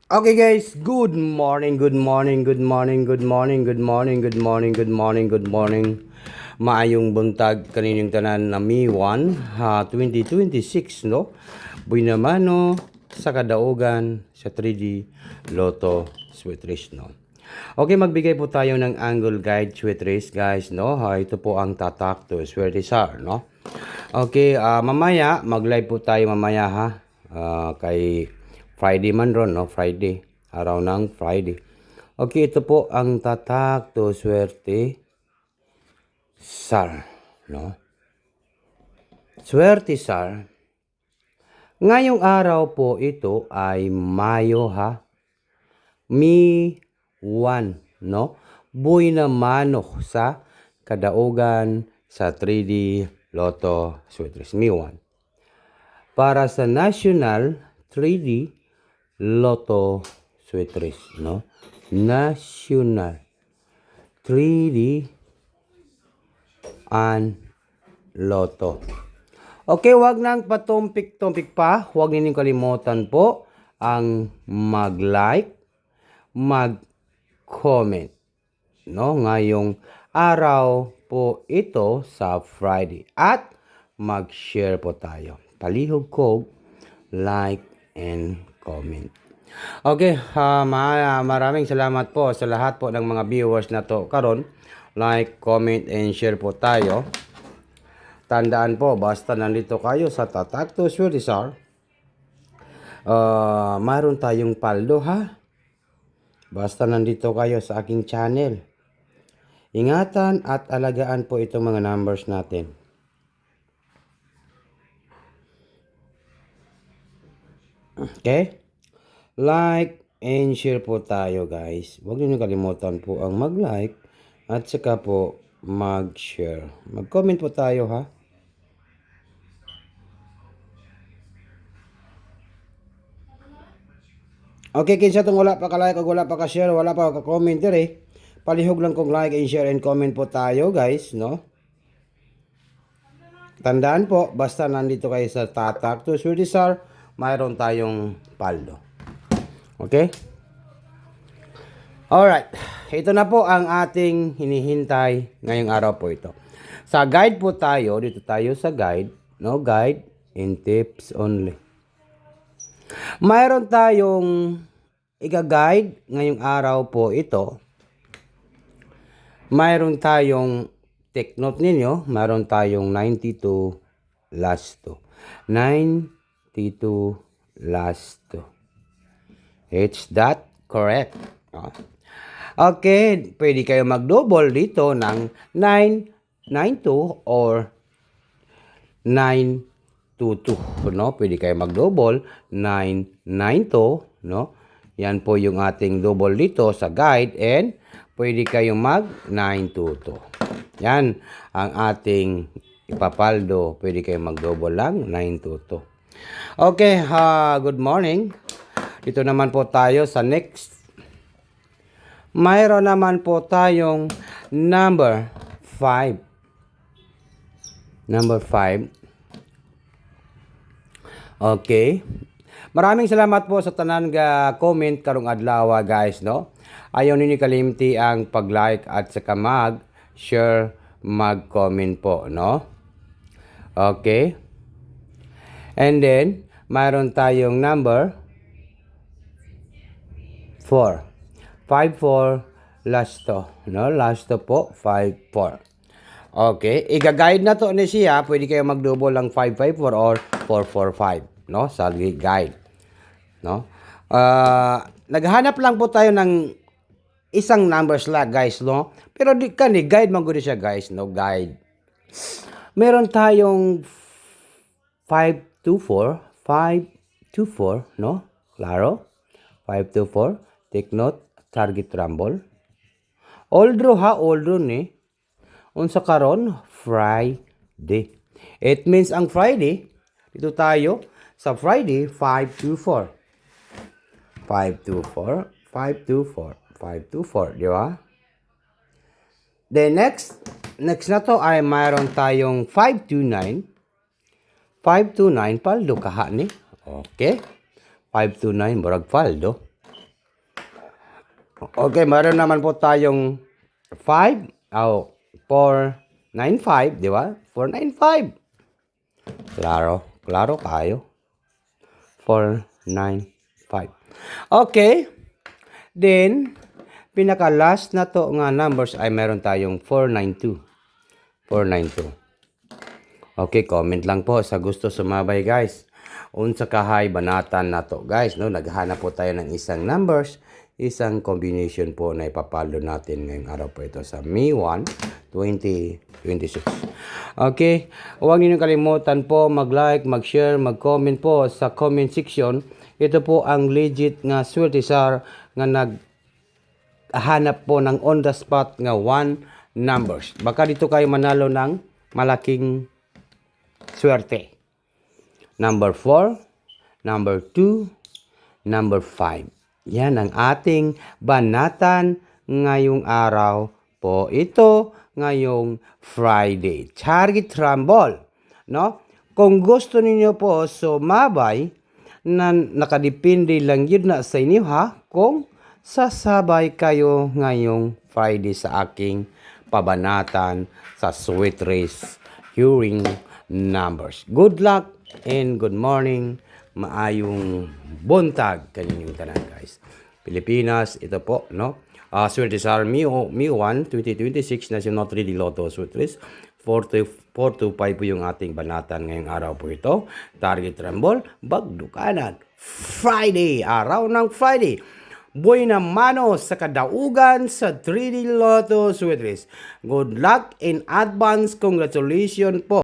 Okay guys, good morning, good morning, good morning, good morning, good morning, good morning, good morning, good morning. Maayong buntag kaninyong tanan na Miwan 2026 no. Buy naman no sa kadaugan sa 3D Lotto Sweet Race no. Okay, magbigay po tayo ng angle guide Sweet Race guys no. Ito po ang tatak to Swerte Sar no. Okay, mamaya mag-live po tayo mamaya ha. Kay Friday man ron, no? Friday. Araw ng Friday. Okay, ito po ang tatak to Swerte Sar, no? Swerte Sar. Ngayong araw po ito ay Mayo ha. Mi 1, no? Buy na manok sa kadaugan sa 3D Lotto Swerte Mi 1. Para sa National 3D Lotto Sweet Race, no? National 3D and Lotto. Okay, wag nang patumpik-tumpik pa. Huwag ninyong kalimutan po ang mag-like, mag-comment, no? Ngayong araw po ito sa Friday. At mag-share po tayo. Palihog ko, like, and comment. Okay, maraming salamat po sa lahat po ng mga viewers na to karon. Like, comment, and share po tayo. Tandaan po, basta nandito kayo sa Tatak to Swerte Sar, mayroon tayong paldo ha. Basta nandito kayo sa aking channel. Ingatan at alagaan po itong mga numbers natin. Okay? Like and share po tayo guys. Huwag niyo kalimutan po ang mag-like at saka po mag-share. Mag-comment po tayo ha. Okay, kinsa tong wala pa ka-like o wala pa ka-share, wala pa ka-comment dire. Palihog lang kong like and share and comment po tayo guys, no? Tandaan po, basta nandito kayo sa Tatak to Swerte Sar, mayroon tayong paldo. Okay? Alright, ito na po ang ating hinihintay ngayong araw po ito. Sa guide po tayo, dito tayo sa guide, no? Guide and tips only. Mayroon tayong i-guide ngayong araw po ito. Mayroon tayong take note ninyo, mayroon tayong 92 last 2. 92 last 2. It's that correct? Okay, pwede kayo mag-double dito ng 992 or 922, no? Pwede kayo mag-double 992, no? Yan po yung ating double dito sa guide and pwede kayong mag 922. Yan ang ating ipapaldo. Pwede kayong mag-double lang 922. Okay, good morning. Dito naman po tayo sa next. Mayroon naman po tayong number 5. Number 5. Okay. Maraming salamat po sa tanan nga comment karong adlaw guys, no? Ayaw ninyo kalimti ang pag-like at saka mag-share, mag-comment po, no? Okay. And then, mayroon tayong number 4. 5-4 last to, no? Last to po, 5-4. Okay, i-guide na to ni siya. Pwede kayo mag-double lang 554 or 445, no? Sa guide, no? Naghanap lang po tayo ng isang numbers lang, guys, no? Pero di kani guide man gud siya, guys, no? Guide. Meron tayong 524, 524, no? Klaro? 524. Take note, target rumble. Oldro ha, oldro ni. Unsa karon? Friday. It means ang Friday, dito tayo sa Friday 524. 524, 524, 524, di ba? Then next na to ay mayroon tayong 529. 529 paldo kaha ni. Okay. 529 murag paldo. Okay, meron naman po tayong 5. 495, di ba? 495. Klaro kayo. 495. Okay. Then, pinaka-last na to nga numbers ay meron tayong 492. 492. Okay, comment lang po sa gusto sumabay guys. Unsa kahay banatan na to guys, no? Naghanap po tayo ng isang numbers, isang combination po na ipapalo natin ngayong araw po ito sa May 1, 2026. Okay, huwag niyo kalimutan po mag-like, mag-share, mag-comment po sa comment section. Ito po ang legit nga Swertesar nga naghanap po ng on the spot nga 1 numbers. Baka dito kayo manalo ng malaking swerte. Number 4, number 2, number 5. Yan ang ating banatan ngayong araw po ito, ngayong Friday. Target Rumble, no? Kung gusto niyo po sumabay, na nakadepende lang yun na sa inyo ha, kung sasabay kayo ngayong Friday sa aking pabanatan sa Sweet Race Hearing Numbers. Good luck and good morning. Maayong buntag kaninyong tanan guys. Pilipinas, ito po, no? Swertesar May 1, 2026 National 3D Lotto Sweet Race. 425 po yung ating banatan ngayong araw po ito. Target Rumble, Bagdukanan. Friday, araw ng Friday. Buhay na mano sa kadaugan sa 3D Lotto Sweet Race. Good luck in advance. Congratulations po.